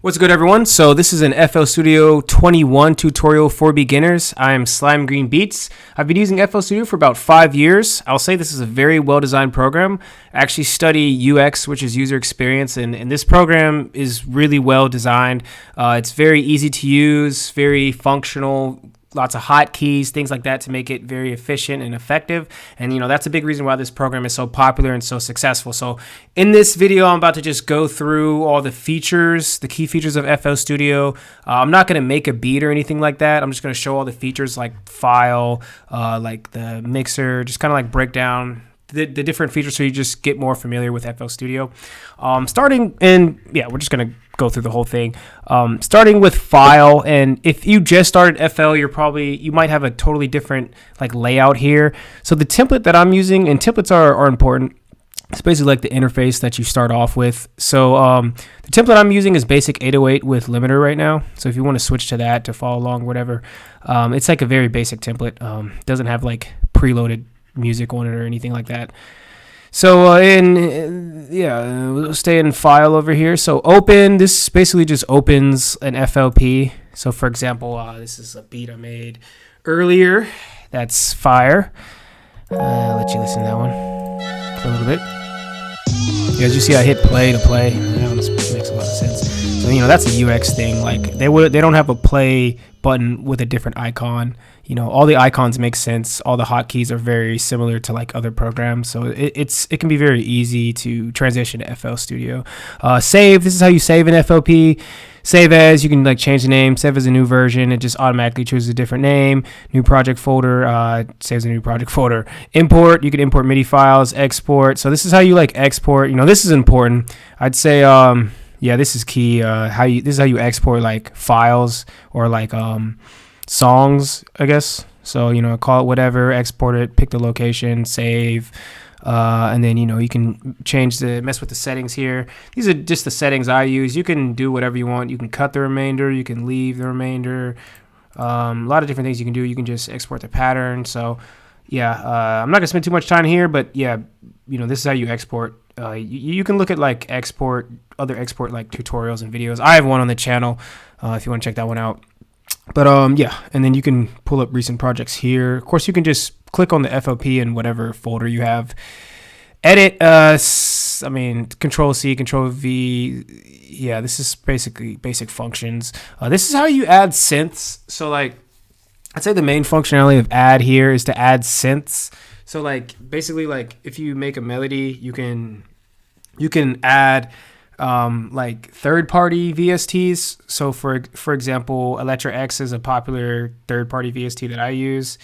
What's good, everyone? So this is an FL Studio 21 tutorial for beginners. I am Slime Green Beats. I've been using FL Studio for about 5 years. I'll say this is a very well-designed program. I actually study UX, which is user experience, and this program is really well designed. It's very easy to use, very functional, lots of hotkeys, things like that to make it very efficient and effective. And, that's a big reason why this program is so popular and so successful. So in this video, I'm about to just go through all the features, the key features of FL Studio. I'm not going to make a beat or anything like that. I'm just going to show all the features like file, like the mixer, just kind of like break down the different features so you just get more familiar with FL Studio. We're just going to go through the whole thing. Starting with file, and if you just started FL, you might have a totally different like layout here. So the template that I'm using, and templates are important. It's basically like the interface that you start off with. So the template I'm using is basic 808 with limiter right now. So if you want to switch to that to follow along, whatever, it's like a very basic template. Doesn't have like preloaded music on it or anything like that. So we'll stay in file over here. So open, this basically just opens an FLP. So for example, this is a beat I made earlier. That's fire. Let you listen to that one for a little bit. Yeah, as you see, I hit play to play. That one makes a lot of sense. So that's a UX thing. Like they don't have a play button with a different icon. All the icons make sense. All the hotkeys are very similar to like other programs, so it can be very easy to transition to FL Studio. Save. This is how you save an FLP. Save as, you can like change the name. Save as a new version. It just automatically chooses a different name. New project folder. Saves a new project folder. Import. You can import MIDI files. Export. So this is how you like export. This is important. I'd say this is key. This is how you export like files or like songs, I guess. So call it whatever, export it, pick the location, save, and then you can mess with the settings here. These are just the settings I use. You can do whatever you want. You can cut the remainder, you can leave the remainder. A lot of different things you can do. You can just export the pattern. So I'm not gonna spend too much time here, but this is how you export. You can look at like other export like tutorials and videos. I have one on the channel if you want to check that one out. But and then you can pull up recent projects here. Of course, you can just click on the FLP in whatever folder you have. Edit, Control C, Control V. Yeah, this is basically basic functions. This is how you add synths. So like, I'd say the main functionality of add here is to add synths. So like, basically like if you make a melody, you can add like third-party VSTs. So for example, Electra X is a popular third-party VST that I use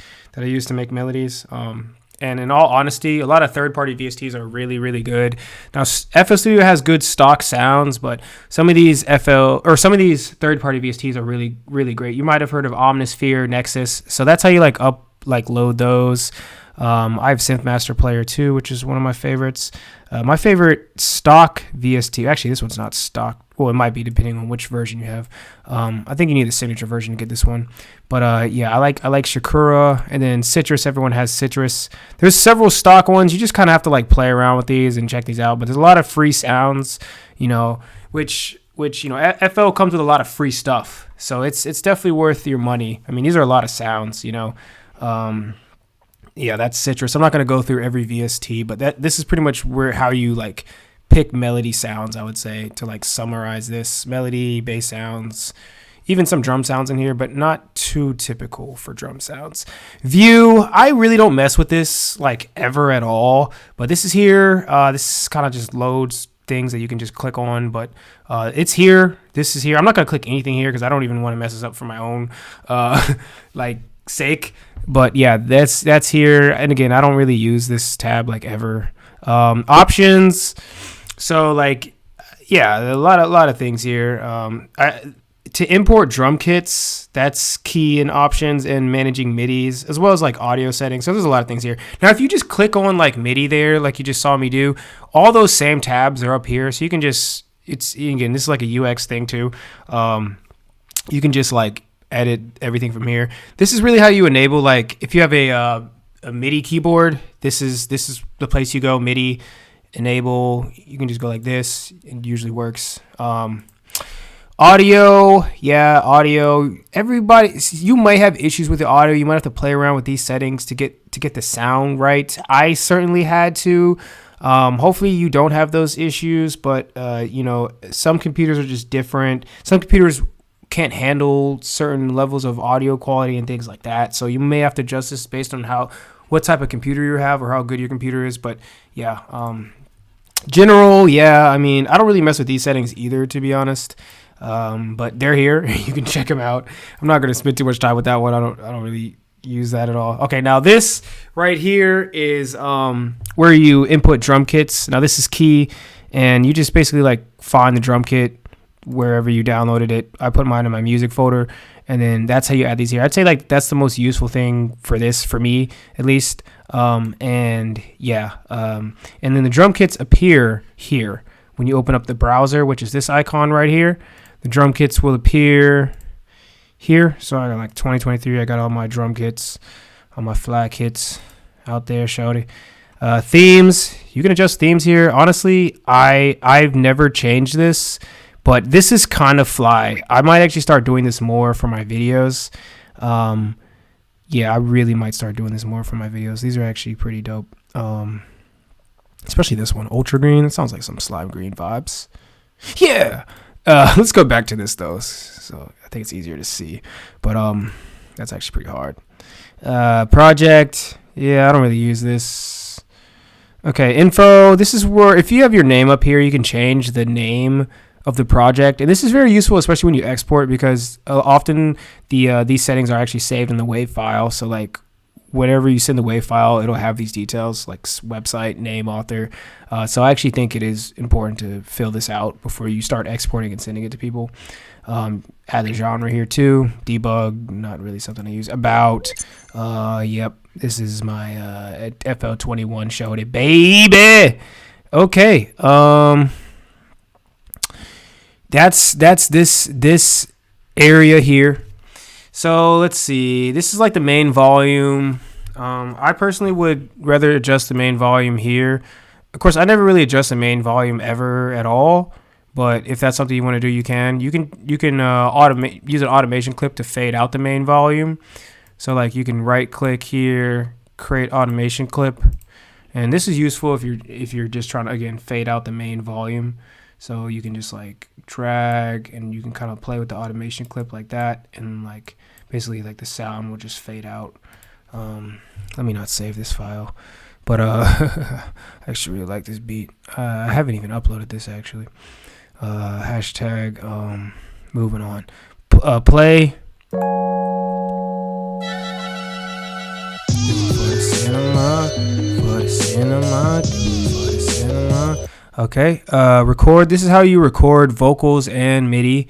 to make melodies. And in all honesty, a lot of third-party VSTs are really, really good. Now, FL Studio has good stock sounds, but some of these third-party VSTs are really, really great. You might have heard of Omnisphere, Nexus. So that's how you load those. I have Synth Master Player 2, which is one of my favorites. My favorite stock VST, actually this one's not stock. Well, it might be depending on which version you have. I think you need the signature version to get this one. But I like Shakura, and then Citrus. Everyone has Citrus. There's several stock ones. You just kind of have to like play around with these and check these out. But there's a lot of free sounds, which FL comes with a lot of free stuff. So it's definitely worth your money. I mean, these are a lot of sounds, that's Citrus. I'm not going to go through every VST, but this is pretty much how you like pick melody sounds, I would say, to like summarize this. Melody, bass sounds, even some drum sounds in here, but not too typical for drum sounds. View, I really don't mess with this like ever at all, but this is here. This kind of just loads things that you can just click on, but it's here. This is here. I'm not going to click anything here because I don't even want to mess this up for my own sake. But that's here. And again, I don't really use this tab like ever. Options. So like, a lot of things here. To import drum kits, that's key in options and managing MIDIs, as well as like audio settings. So there's a lot of things here. Now, if you just click on like MIDI there, like you just saw me do, all those same tabs are up here. So you can just, this is like a UX thing too. You can just like edit everything from here. This is really how you enable, like if you have a MIDI keyboard, this is the place you go. MIDI enable, you can just go like this. It usually works. Audio, yeah, audio. Everybody, you might have issues with the audio. You might have to play around with these settings to get the sound right. I certainly had to. Hopefully you don't have those issues, but some computers are just different. Some computers can't handle certain levels of audio quality and things like that. So you may have to adjust this based on what type of computer you have or how good your computer is. But yeah, general, yeah. I mean, I don't really mess with these settings either, to be honest. But they're here. You can check them out. I'm not going to spend too much time with that one. I don't really use that at all. Okay, now this right here is where you input drum kits. Now this is key, and you just basically like find the drum kit wherever you downloaded it. I put mine in my music folder, and then that's how you add these here. I'd say like that's the most useful thing for this, for me at least. And then the drum kits appear here when you open up the browser, which is this icon right here. The drum kits will appear here. So I got like 2023. I got all my drum kits, all my flat kits out there, shouty. Themes, you can adjust themes here. Honestly, I've never changed this, but this is kind of fly. I might actually start doing this more for my videos. I really might start doing this more for my videos. These are actually pretty dope. Especially this one, ultra green. It sounds like some slime green vibes. Yeah. Let's go back to this though. So I think it's easier to see, but that's actually pretty hard. Project. Yeah, I don't really use this. Okay, info. This is where if you have your name up here, you can change the name of the project, and this is very useful, especially when you export, because often these settings are actually saved in the WAV file. So like whenever you send the WAV file, it'll have these details like website, name, author. So I actually think it is important to fill this out before you start exporting and sending it to people. Add the genre here too. Debug, not really something I use. About, yep, this is my FL21 showed it, baby. Okay, that's this area here. So let's see. This is like the main volume. I personally would rather adjust the main volume here. Of course, I never really adjust the main volume ever at all. But if that's something you want to do, you can. You can automate, use an automation clip to fade out the main volume. So like you can right click here, create automation clip, and this is useful if you're just trying to again fade out the main volume. So you can just like drag and you can kind of play with the automation clip like that, and like basically like the sound will just fade out. Let me not save this file, but I actually really like this beat. I haven't even uploaded this actually. Hashtag moving on. Play. For the cinema. Okay, record. This is how you record vocals and MIDI.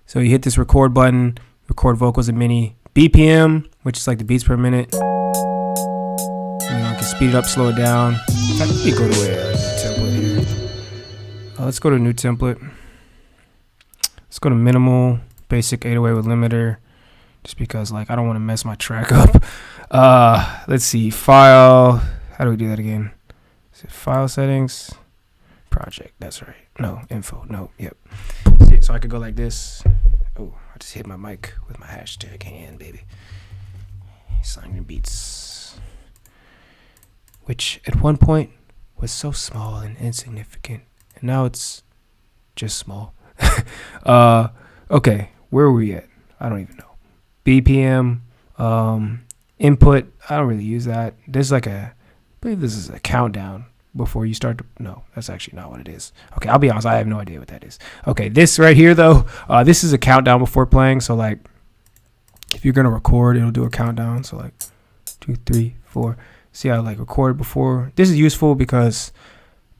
So you hit this record button, record vocals and MIDI. BPM, which is like the beats per minute. You can speed it up, slow it down. Let me go to a template here. Let's go to a new template. Let's go to minimal, basic 808 with limiter, just because like I don't want to mess my track up. Let's see, file. How do we do that again? Is it file settings? Project, that's right. No, info, no, yep. So I could go like this. Oh, I just hit my mic with my hashtag hand, baby. Slime beats. Which at one point was so small and insignificant, and now it's just small. Okay, where were we at? I don't even know. BPM, input, I don't really use that. There's like I believe this is a countdown before you start to, no, that's actually not what it is. Okay, I'll be honest, I have no idea what that is. Okay, this right here though, this is a countdown before playing. So like, if you're gonna record, it'll do a countdown. So like 2, 3, 4. See how I like recorded before? This is useful because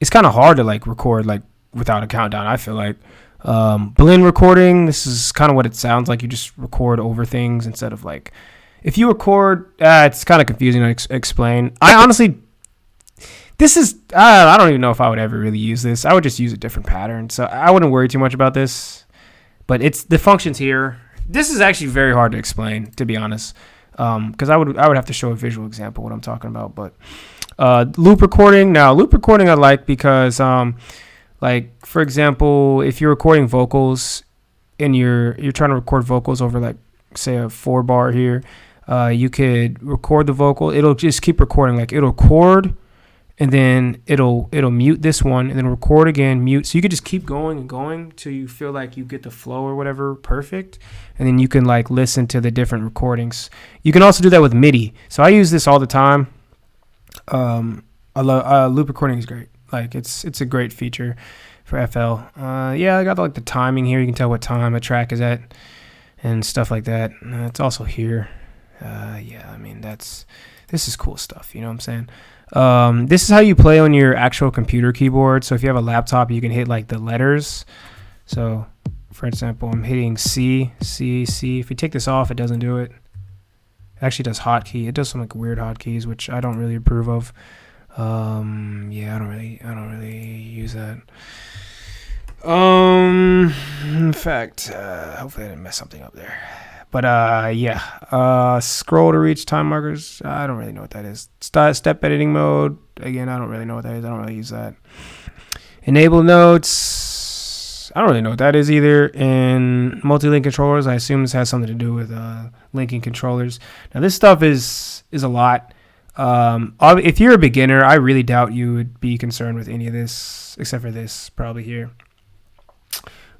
it's kind of hard to like record like without a countdown, I feel like. Blend recording, this is kind of what it sounds like. You just record over things instead of like, if you record, it's kind of confusing to explain. I honestly, this is, I don't even know if I would ever really use this. I would just use a different pattern. So I wouldn't worry too much about this, but it's the functions here. This is actually very hard to explain, to be honest. Cause I would have to show a visual example what I'm talking about, but, loop recording. Now loop recording I like because, like for example, if you're recording vocals, and you're trying to record vocals over like say a 4-bar here, you could record the vocal. It'll just keep recording. Like it'll record, and then it'll mute this one, and then record again, mute. So you could just keep going and going till you feel like you get the flow or whatever perfect, and then you can like listen to the different recordings. You can also do that with MIDI. So I use this all the time. I love loop recording is great. Like it's a great feature for FL. Yeah, I got like the timing here. You can tell what time a track is at and stuff like that. It's also here. Yeah, I mean this is cool stuff. You know what I'm saying? This is how you play on your actual computer keyboard. So if you have a laptop, you can hit like the letters. So for example, I'm hitting C, C, C. If you take this off, it doesn't do it. It actually does hotkey. It does some like weird hotkeys, which I don't really approve of. Yeah, I don't really use that. In fact, hopefully I didn't mess something up there. But yeah, scroll to reach time markers. I don't really know what that is. Step editing mode. Again, I don't really know what that is. I don't really use that. Enable notes. I don't really know what that is either. And multi-link controllers. I assume this has something to do with linking controllers. Now this stuff is a lot. If you're a beginner, I really doubt you would be concerned with any of this, except for this probably here.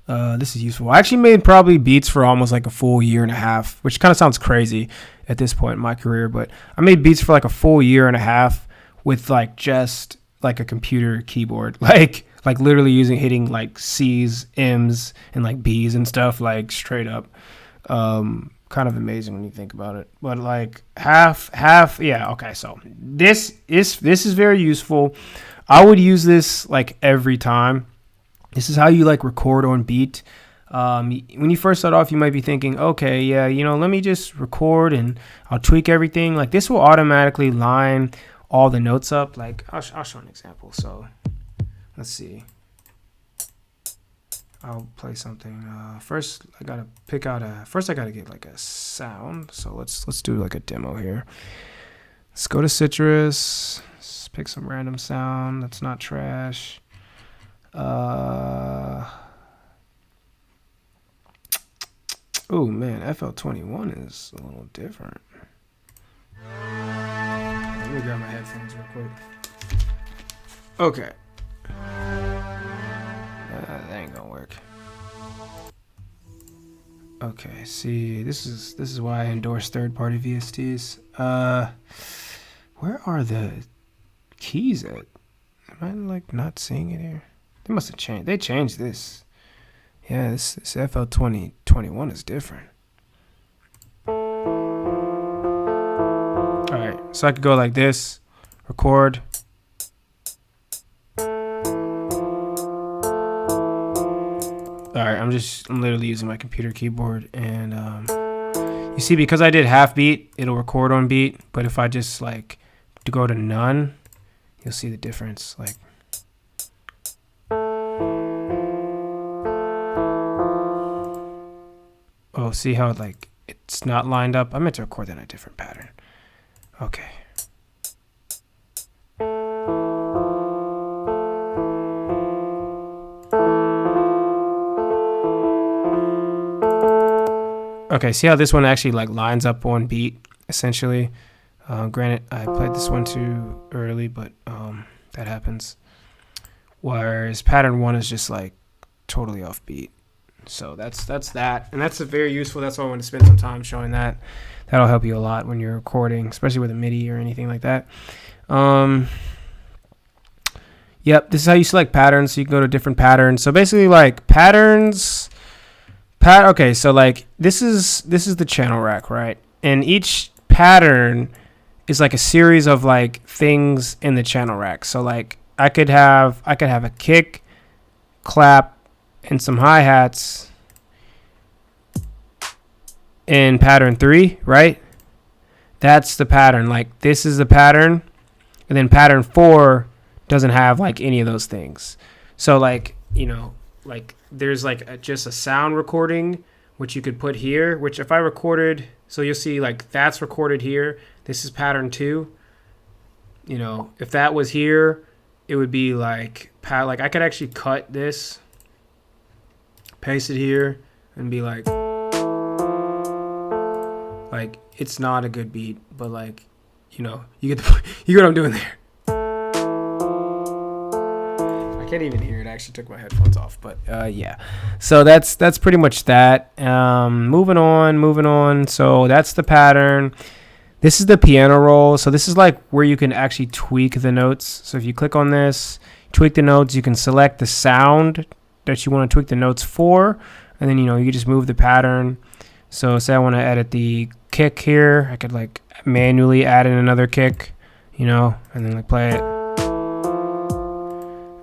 This is useful. I actually made probably beats for almost like a full year and a half, which kind of sounds crazy at this point in my career, but I made beats for like a full year and a half with like just like a computer keyboard, like literally hitting like C's, M's, and like B's and stuff, like straight up. Kind of amazing when you think about it, but like half, yeah. Okay, so this is very useful. I would use this like every time. This is how you like record on beat. When you first start off, you might be thinking, okay, yeah, let me just record and I'll tweak everything. Like this will automatically line all the notes up. Like I'll show an example. So let's see. I'll play something. First, I gotta get like a sound. So let's do like a demo here. Let's go to Citrus. Let's pick some random sound that's not trash. Oh man, FL21 is a little different. Let me grab my headphones real quick. Okay. That ain't gonna work. Okay, see, this is why I endorse third-party VSTs. Where are the keys at? Am I like not seeing it here? They must have changed. They changed this. Yeah, this FL2021 is different. All right, so I could go like this, record. All right, I'm literally using my computer keyboard, and you see, because I did half beat, it'll record on beat. But if I just like to go to none, you'll see the difference. Like, oh, see how like it's not lined up? I meant to record that in a different pattern. Okay. Okay, see how this one actually like lines up on beat, essentially. Granted, I played this one too early, but that happens. Whereas pattern 1 is just like totally off beat. So that's that, and that's very useful. That's why I want to spend some time showing that. That'll help you a lot when you're recording, especially with a MIDI or anything like that. Yep, this is how you select patterns. So you can go to different patterns. So basically, like patterns. Okay, so like this is the channel rack, right? And each pattern is like a series of like things in the channel rack. So like I could have a kick, clap, and some hi-hats in pattern 3, right? That's the pattern. Like this is the pattern, and then pattern 4 doesn't have like any of those things. So like, like there's like just a sound recording, which you could put here, which if I recorded, so you'll see like that's recorded here. This is pattern 2. If that was here, it would be like I could actually cut this, paste it here, and be like it's not a good beat, but like, you know, you get what I'm doing there. I can't even hear it. I actually took my headphones off, but yeah. So that's pretty much that. Moving on. So that's the pattern. This is the piano roll. So this is like where you can actually tweak the notes. So if you click on this, tweak the notes, you can select the sound that you want to tweak the notes for, and then, you know, you just move the pattern. So say I want to edit the kick here, I could like manually add in another kick, you know, and then like play it.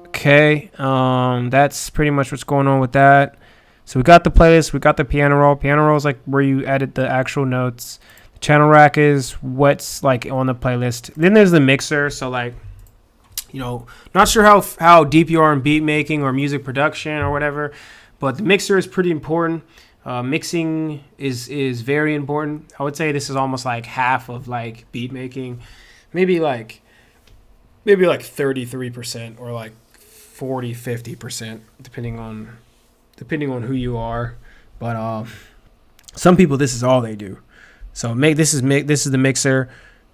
Okay, that's pretty much what's going on with that. So we got the playlist, we got the piano roll. Piano roll is like where you edit the actual notes. The channel rack is what's like on the playlist. Then there's the mixer. So like, you know, not sure how deep you are in beat making or music production or whatever, but the mixer is pretty important. Mixing is very important. I would say this is almost like half of like beat making, maybe like 33% or like 40-50%, depending on who you are. But some people, this is all they do. So this is the mixer,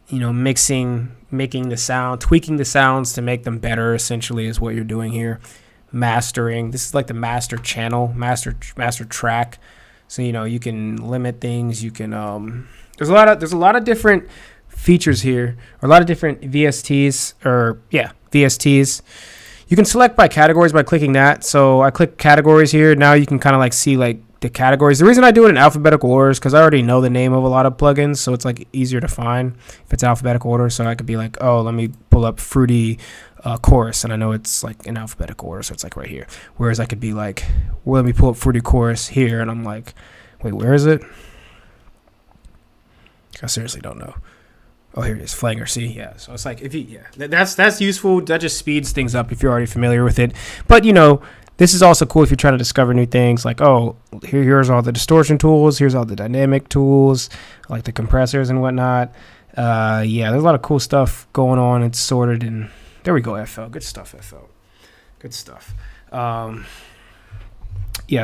you know, making the sound, tweaking the sounds to make them better, essentially, is what you're doing here. Mastering, this is like the master channel, master track. So, you know, you can limit things. You can there's a lot of different features here, or a lot of different VSTs, VSTs. You can select by categories by clicking that. So I click categories here. Now you can kind of like see like the categories. The reason I do it in alphabetical order is because I already know the name of a lot of plugins, so it's like easier to find if it's alphabetical order. So I could be like, oh, let me pull up Fruity Chorus, and I know it's like in alphabetical order, so it's like right here. Whereas I could be like, well, let me pull up Fruity Chorus here, and I'm like, wait, where is it? I seriously don't know. Oh, here it is, Flanger. See, yeah. So it's like, that's useful. That just speeds things up if you're already familiar with it. But, you know, this is also cool if you're trying to discover new things. Like, oh, here's all the distortion tools. Here's all the dynamic tools, like the compressors and whatnot. Yeah, there's a lot of cool stuff going on. It's sorted, and there we go. FL, good stuff. FL, good stuff. Yeah.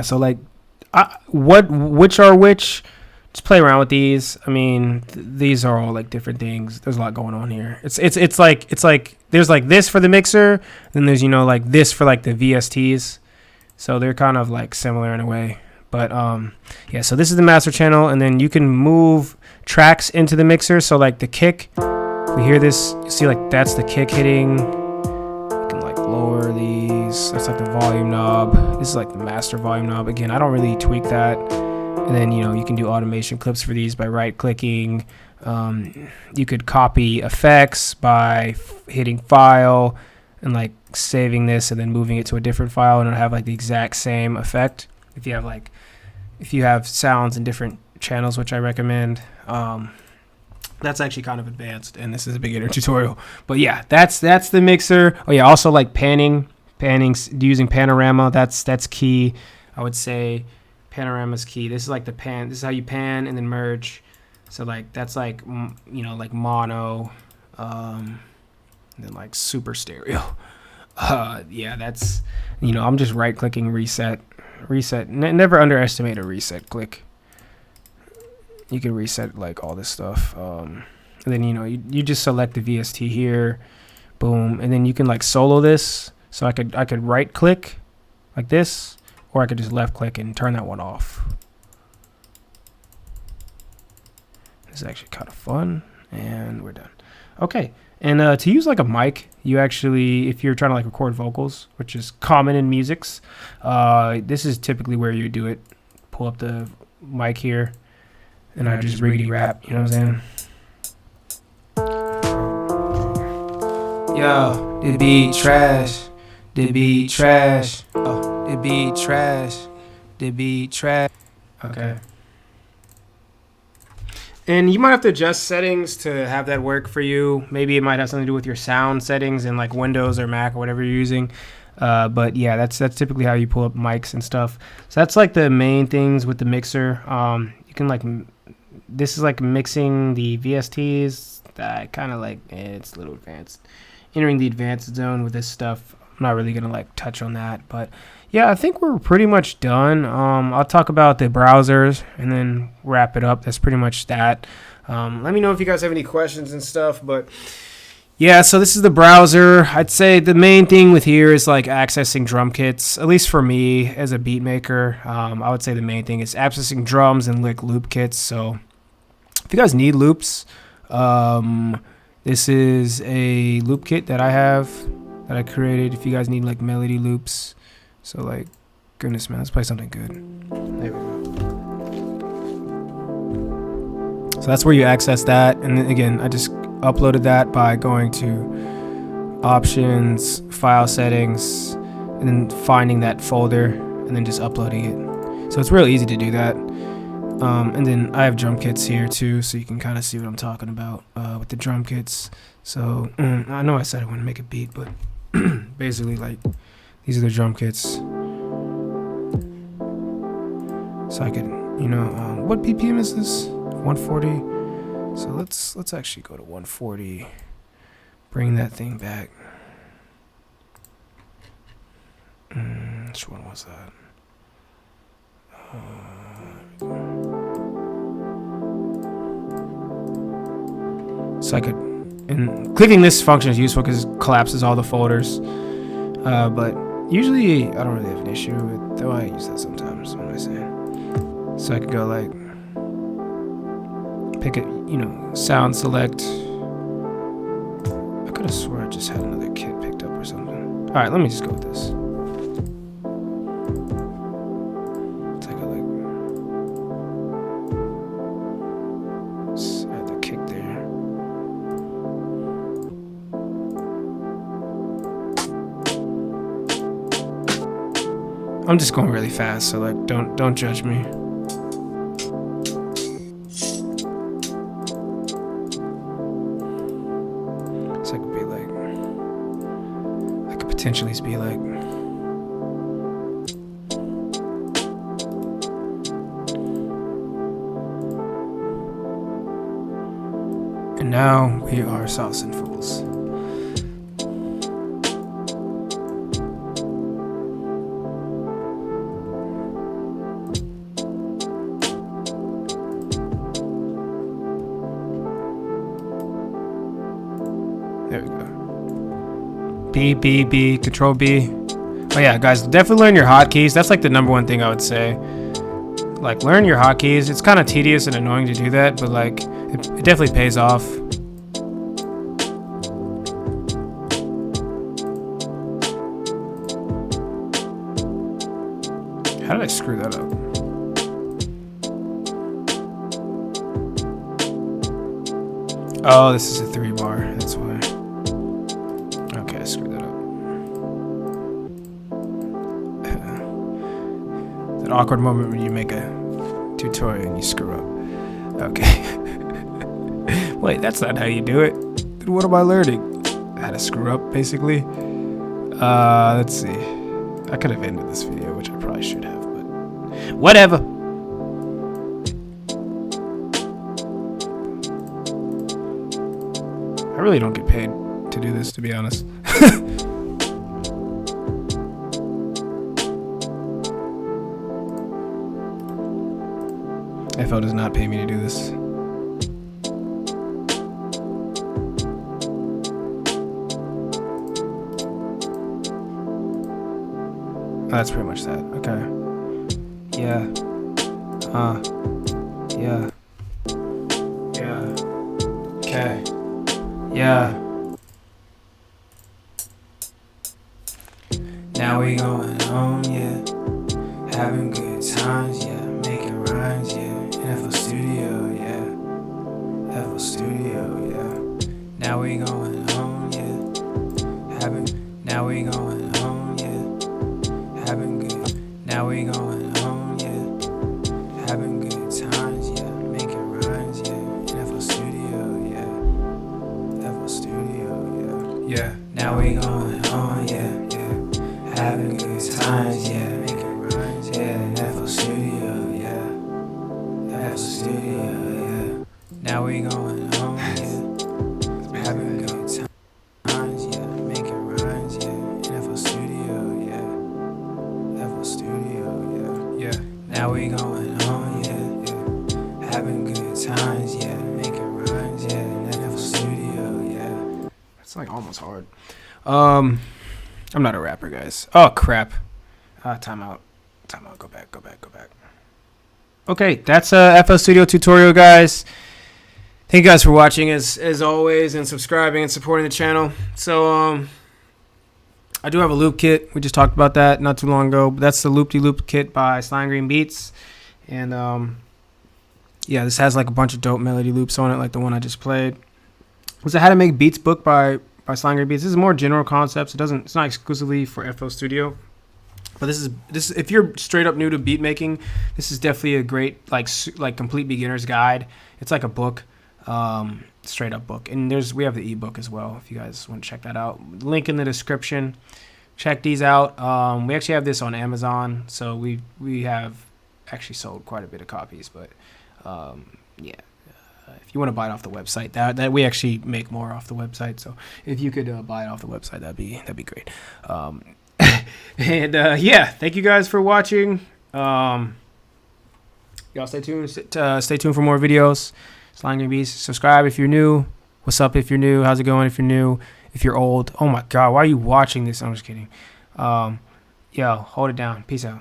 So like, which are which? Just play around with these. I mean, these are all like different things. There's a lot going on here. It's like there's like this for the mixer, then there's, you know, like this for like the VSTs. So they're kind of like similar in a way. But yeah, so this is the master channel, and then you can move tracks into the mixer. So like the kick, we hear this, you see like that's the kick hitting. You can like lower these. That's like the volume knob. This is like the master volume knob. Again, I don't really tweak that. And then, you know, you can do automation clips for these by right-clicking. You could copy effects by hitting file and like saving this and then moving it to a different file, and it'll have like the exact same effect. If you have sounds in different channels, which I recommend. That's actually kind of advanced, and this is a beginner tutorial. But yeah, that's the mixer. Oh yeah, also like panning using panorama. That's key, I would say. Panorama's key. This is like the pan. This is how you pan and then merge. So like that's like, you know, like mono, and then like super stereo. Yeah, that's, you know, I'm just right clicking reset. Never underestimate a reset click. You can reset like all this stuff. And then, you know, you just select the VST here, boom, and then you can like solo this. So I could right click like this, or I could just left click and turn that one off. This is actually kind of fun, and we're done. Okay, and to use like a mic, you actually, if you're trying to like record vocals, which is common in musics, this is typically where you do it. Pull up the mic here, and I just riggedy rap, you know what I'm saying? Yo, it be trash. They be trash. Oh, it be trash. They be trash. Okay. And you might have to adjust settings to have that work for you. Maybe it might have something to do with your sound settings in like Windows or Mac or whatever you're using. But yeah, that's typically how you pull up mics and stuff. So that's like the main things with the mixer. You can like, this is like mixing the VSTs. That kind of like, it's a little advanced. Entering the advanced zone with this stuff. I'm not really gonna like touch on that, but Yeah, I think we're pretty much done. I'll talk about the browsers and then wrap it up. That's pretty much that. Let me know if you guys have any questions and stuff, but yeah, so this is the browser. I'd say the main thing with here is like accessing drum kits, at least for me as a beat maker. I would say the main thing is accessing drums and like loop kits. So if you guys need loops, this is a loop kit that I have that I created. If you guys need like melody loops, so like, goodness man, let's play something good. There we go. So that's where you access that, and then again, I just uploaded that by going to options, file settings, and then finding that folder, and then just uploading it. So it's real easy to do that. And then I have drum kits here too, so you can kind of see what I'm talking about with the drum kits. So I know I said I want to make a beat, but basically like these are the drum kits. So I could, you know, what BPM is this? 140. So let's actually go to 140. Bring that thing back. Which one was that? So I could, and clicking this function is useful because it collapses all the folders. But usually I don't really have an issue with, though I use that sometimes. What am I saying? So I could go like, pick it, you know, sound select. I could have swore I just had another kit picked up or something. All right, let me just go with this. Take a look. Let's add the kick there. I'm just going really fast, so like, don't judge me. Potentially be like, and now we are sauce and fools. There we go. B, control B. Oh yeah, guys, definitely learn your hotkeys. That's like the #1 thing I would say. Like, learn your hotkeys. It's kind of tedious and annoying to do that, but like, it definitely pays off. How did I screw that up? Oh, this is a 3-bar, that's why. Okay, I screwed that up. That awkward moment when you make a tutorial and you screw up. Okay. Wait, that's not how you do it. Then what am I learning? How to screw up, basically. Let's see. I could have ended this video, which I probably should have, but whatever. I really don't get paid to do this, to be honest. FL does not pay me to do this. Oh, that's pretty much that. Okay. Yeah. Yeah. Yeah. Okay. Yeah. Now we going home, yeah. Having good times, yeah. Making rhymes, yeah. In FL Studio, yeah. FL Studio, yeah. Now we going home, yeah. Now we going home, yeah. Having good. Now we going home, yeah. Having good times, yeah. Making rhymes, yeah. In FL Studio, yeah. FL Studio, yeah. Yeah. Now we going home, yeah. Having good times, yeah. Making rhymes, yeah. In FL Studio, yeah. FL Studio, yeah. Now we going home, yeah. Having good times, yeah. Making rhymes, yeah. In FL Studio, yeah. FL times, yeah, making rhymes, yeah, in FL Studio, yeah. It's like almost hard. I'm not a rapper, guys. Oh crap. Time out. Go back. Okay, that's a FL Studio tutorial, guys. Thank you guys for watching as always, and subscribing and supporting the channel. So I do have a loop kit. We just talked about that not too long ago. But that's the Loop-de-Loop kit by Slime Green Beats. And yeah, this has like a bunch of dope melody loops on it, like the one I just played. Was a How to Make Beats book by Slime Green Beats. This is more general concepts. It's not exclusively for FL Studio. But this is if you're straight up new to beat making, this is definitely a great like complete beginner's guide. It's like a book. Straight up book, and we have the ebook as well if you guys want to check that out. Link in the description. Check these out. We actually have this on Amazon, so we have actually sold quite a bit of copies, but yeah, if you want to buy it off the website, that we actually make more off the website, so if you could buy it off the website, that'd be great. And yeah, thank you guys for watching. Y'all stay tuned for more videos. Slime Green Beats. Subscribe if you're new. What's up if you're new? How's it going if you're new? If you're old. Oh my god, why are you watching this? I'm just kidding. Yo, hold it down. Peace out.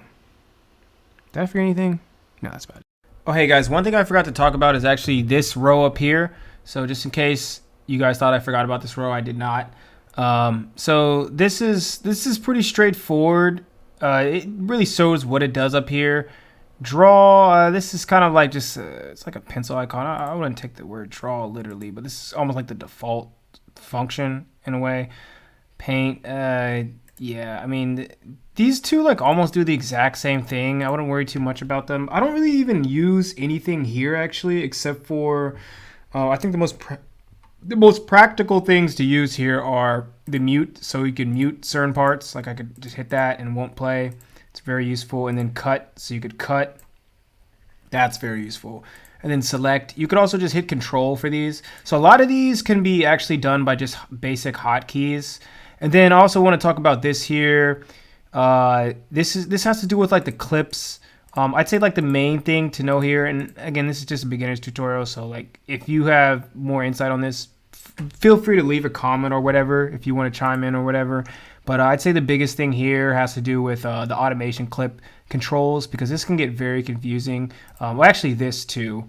Did I forget anything? No, that's about it. Oh hey guys, one thing I forgot to talk about is actually this row up here. So just in case you guys thought I forgot about this row, I did not. So this is pretty straightforward. It really shows what it does up here. Draw, this is kind of like just it's like a pencil icon. I wouldn't take the word draw literally, but this is almost like the default function in a way. Paint, yeah, I mean these two like almost do the exact same thing. I wouldn't worry too much about them. I don't really even use anything here actually, except for I think the most practical things to use here are the mute, so you can mute certain parts. Like I could just hit that and it won't play. It's very useful. And then cut, so you could cut. That's very useful. And then select. You could also just hit control for these. So a lot of these can be actually done by just basic hotkeys. And then I also want to talk about this here. This has to do with like the clips. I'd say like the main thing to know here, and again, this is just a beginner's tutorial, so like if you have more insight on this, feel free to leave a comment or whatever if you want to chime in or whatever. But I'd say the biggest thing here has to do with the automation clip controls, because this can get very confusing. Well, actually this too.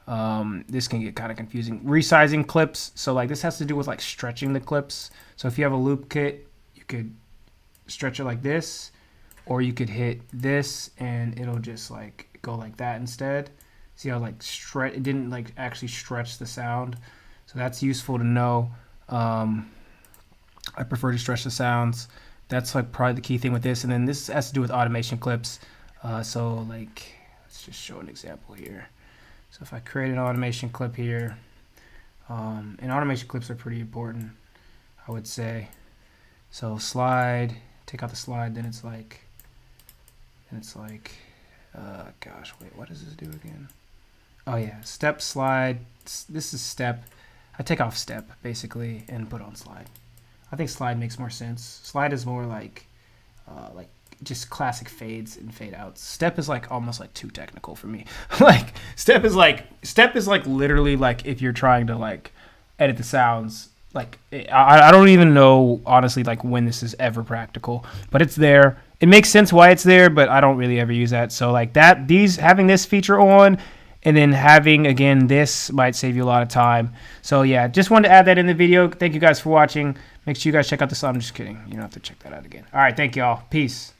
This can get kind of confusing. Resizing clips. So like this has to do with like stretching the clips. So if you have a loop kit, you could stretch it like this, or you could hit this and it'll just like go like that instead. See how like it didn't like actually stretch the sound. So that's useful to know. I prefer to stretch the sounds. That's like probably the key thing with this. And then this has to do with automation clips. So like, let's just show an example here. So if I create an automation clip here, and automation clips are pretty important, I would say. So slide, take out the slide, then it's like, gosh, wait, what does this do again? Oh yeah, step, slide. This is step. I take off step basically and put on slide. I think slide makes more sense. Slide is more like just classic fades and fade outs. Step is like almost like too technical for me. Like step is like literally like if you're trying to like edit the sounds. Like I don't even know honestly like when this is ever practical, but it's there. It makes sense why it's there, but I don't really ever use that. So like that, having this feature on, and then having, again, this might save you a lot of time. So yeah, just wanted to add that in the video. Thank you guys for watching. Make sure you guys check out this. I'm just kidding. You don't have to check that out again. All right, thank you all. Peace.